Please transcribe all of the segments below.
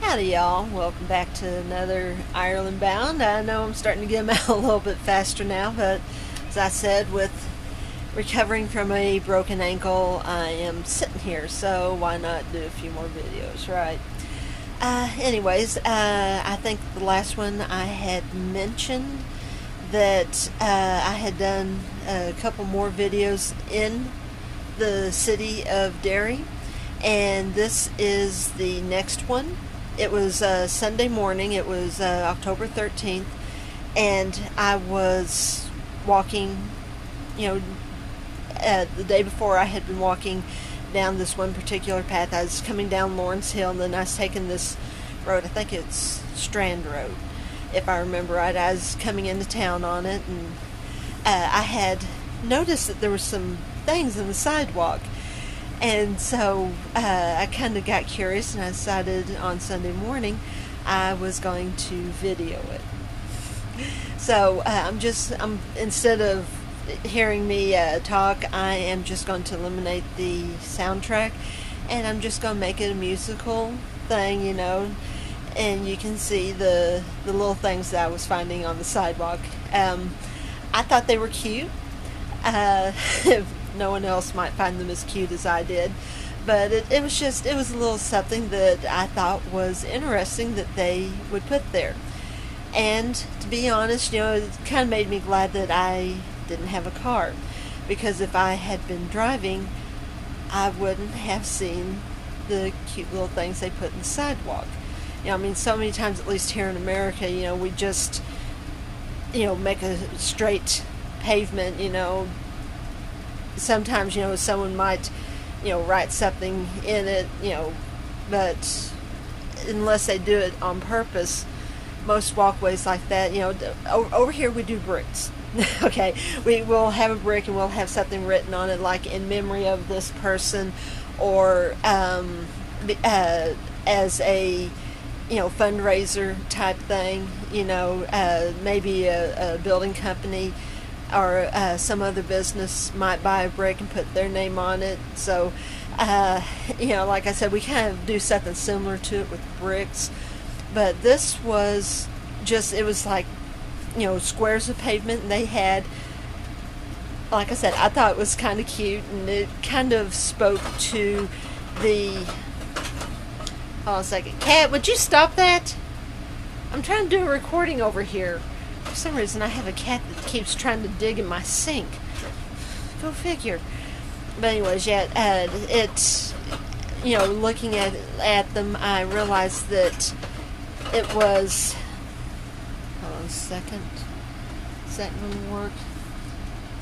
Howdy y'all, welcome back to another Ireland Bound. I know I'm starting to get them out a little bit faster now, but as I said, with recovering from a broken ankle, I am sitting here, so why not do a few more videos, right? I think the last one I had mentioned that I had done a couple more videos in the city of Derry, and this is the next one. It was Sunday morning. It was October 13th, and I was walking, the day before I had been walking down this one particular path. I was coming down Lawrence Hill, and then I was taking this road. I think it's Strand Road, if I remember right. I was coming into town on it, and I had noticed that there were some things in the sidewalk. And so I kind of got curious, and I decided on Sunday morning I was going to video it. So I'm instead of hearing me talk, I am just going to eliminate the soundtrack, and I'm just going to make it a musical thing, and you can see the little things that I was finding on the sidewalk. I thought they were cute. No one else might find them as cute as I did, but it was a little something that I thought was interesting that they would put there. And to be honest, it kind of made me glad that I didn't have a car, because if I had been driving, I wouldn't have seen the cute little things they put in the sidewalk. So many times, at least here in America, we just make a straight pavement. Sometimes someone might write something in it, but unless they do it on purpose, most walkways like that, over here we do bricks. Okay, we will have a brick and we'll have something written on it, like in memory of this person, or as a fundraiser type thing. Maybe a building company or some other business might buy a brick and put their name on it. So, like I said, we kind of do something similar to it with bricks. But this was it was like, squares of pavement, and they had, like I said, I thought it was kind of cute, and it kind of spoke to the, hold on a second. Cat, would you stop that? I'm trying to do a recording over here. For some reason, I have a cat that keeps trying to dig in my sink. Go figure. But anyways, it's, looking at them, I realized that it was, hold on a second. Is that going to work?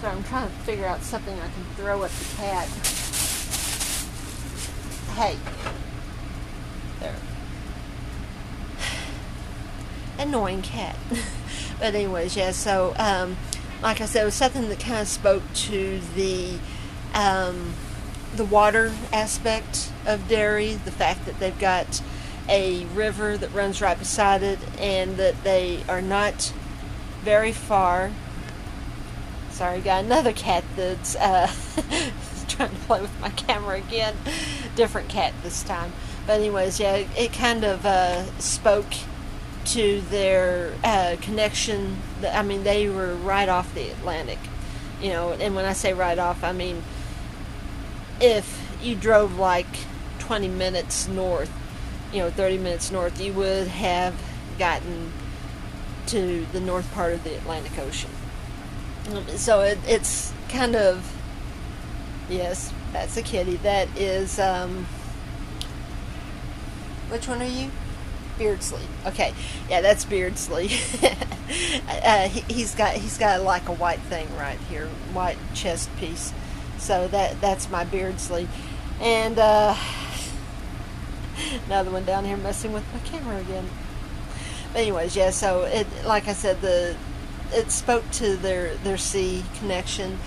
So I'm trying to figure out something I can throw at the cat. Hey. There. Annoying cat. But anyways, so like I said, it was something that kind of spoke to the water aspect of Derry, the fact that they've got a river that runs right beside it, and that they are not very far. Sorry, got another cat that's trying to play with my camera again. Different cat this time. But anyways, it kind of spoke to their connection. They were right off the Atlantic, and when I say right off, I mean if you drove like 20 minutes north, 30 minutes north, you would have gotten to the north part of the Atlantic Ocean. So it's kind of, yes, that's a kitty. That is, which one are you? Beardsley. Okay, yeah, that's Beardsley. He's got like a white thing right here, white chest piece. So that's my Beardsley, and another one down here messing with my camera again. But anyways, so it, like I said, it spoke to their sea connection,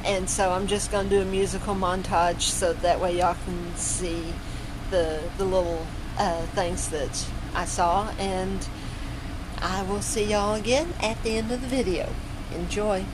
and so I'm just going to do a musical montage so that way y'all can see the little things that I saw, and I will see y'all again at the end of the video. Enjoy.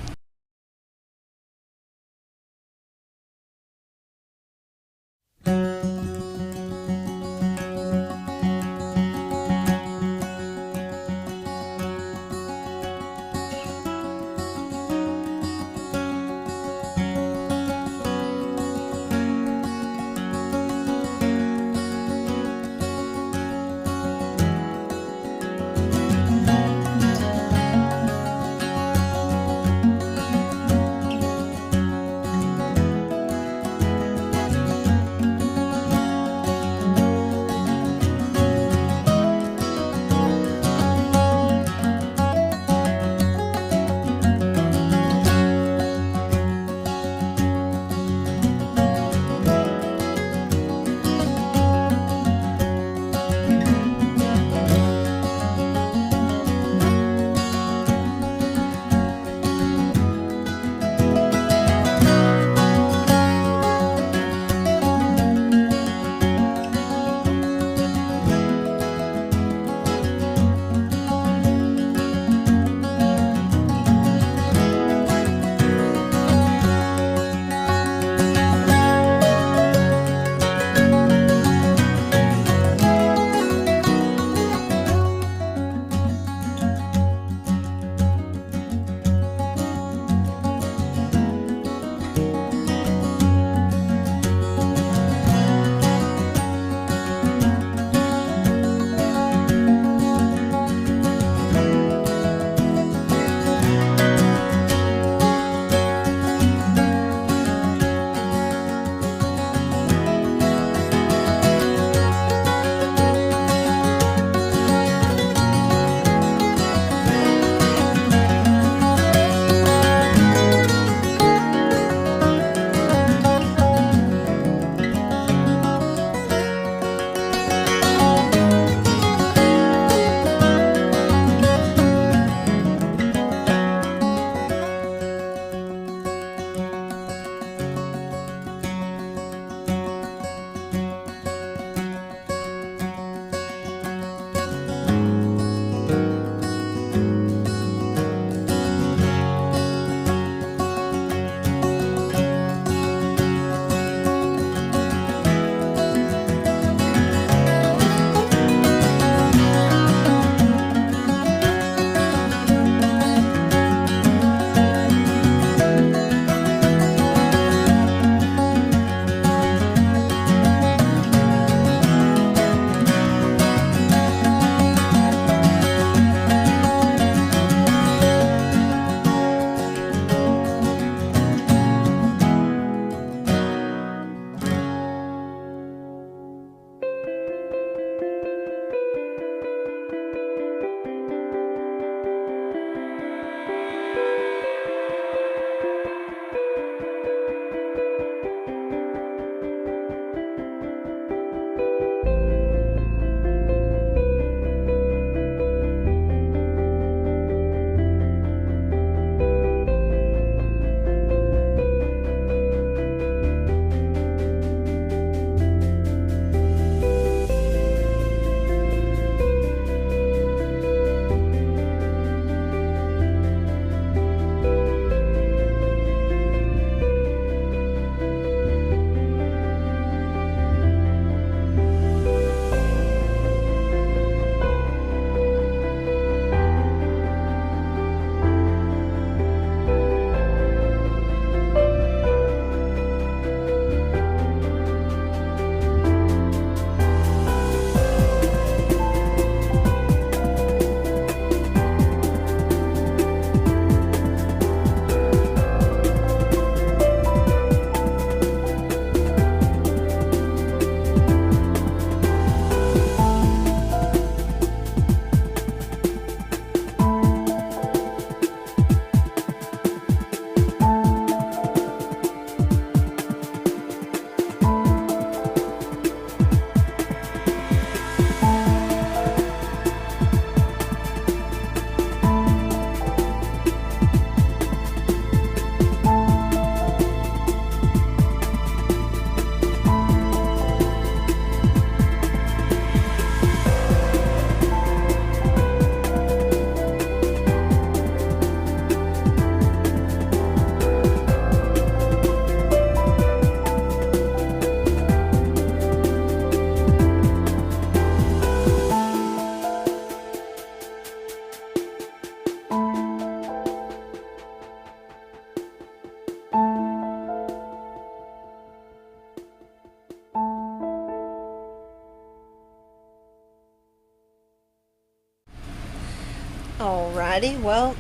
Alrighty, well,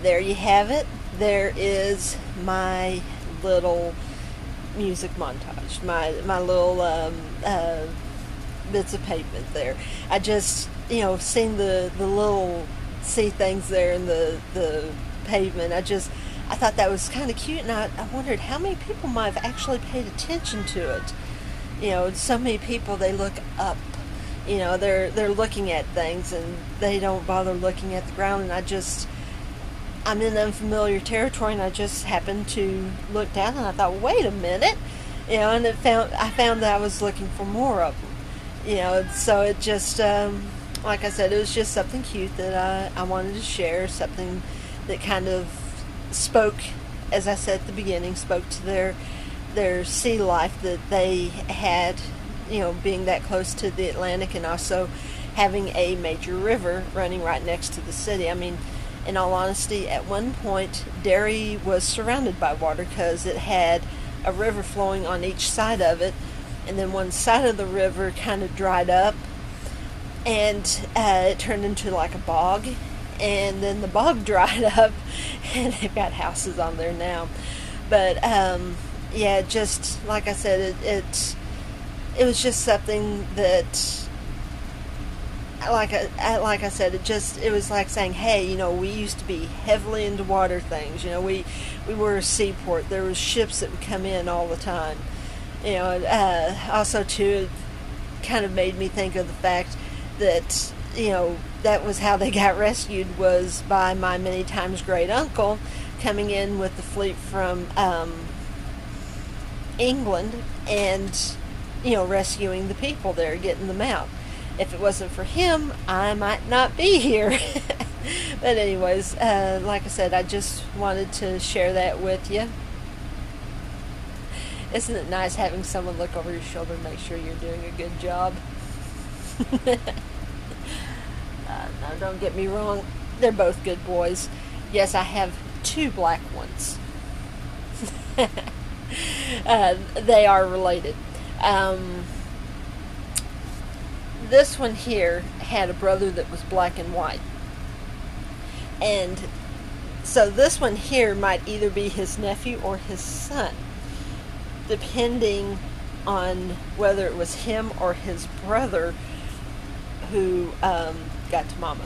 there you have it. There is my little music montage, my little bits of pavement there. I just, seeing the little see things there in the pavement. I thought that was kind of cute, and I wondered how many people might have actually paid attention to it. So many people, they look up. They're looking at things, and they don't bother looking at the ground. And I'm in unfamiliar territory, and I just happened to look down, and I thought, wait a minute, and I found that I was looking for more of them. So it just, like I said, it was just something cute that I wanted to share, something that kind of spoke, as I said at the beginning, spoke to their sea life that they had, being that close to the Atlantic, and also having a major river running right next to the city. I mean, in all honesty, at one point, Derry was surrounded by water because it had a river flowing on each side of it, and then one side of the river kind of dried up, and it turned into like a bog, and then the bog dried up, and they've got houses on there now. But yeah, just like I said, it was just something that, like I said, it was like saying, hey, we used to be heavily into water things. We were a seaport. There was ships that would come in all the time. Also too, it kind of made me think of the fact that that was how they got rescued, was by my many times great uncle coming in with the fleet from England and rescuing the people there, getting them out. If it wasn't for him, I might not be here. But anyways, like I said, I just wanted to share that with you. Isn't it nice having someone look over your shoulder and make sure you're doing a good job? No, don't get me wrong. They're both good boys. Yes, I have 2 black ones. They are related. This one here had a brother that was black and white. And so this one here might either be his nephew or his son, depending on whether it was him or his brother who got to mama.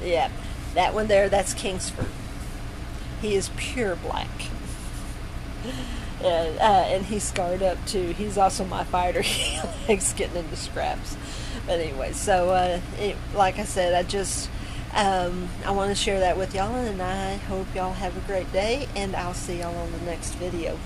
Yeah, that one there, that's Kingsford. He is pure black. And he's scarred up too. He's also my fighter. He likes getting into scraps. But anyway, so like I said, I want to share that with y'all, and I hope y'all have a great day, and I'll see y'all on the next video.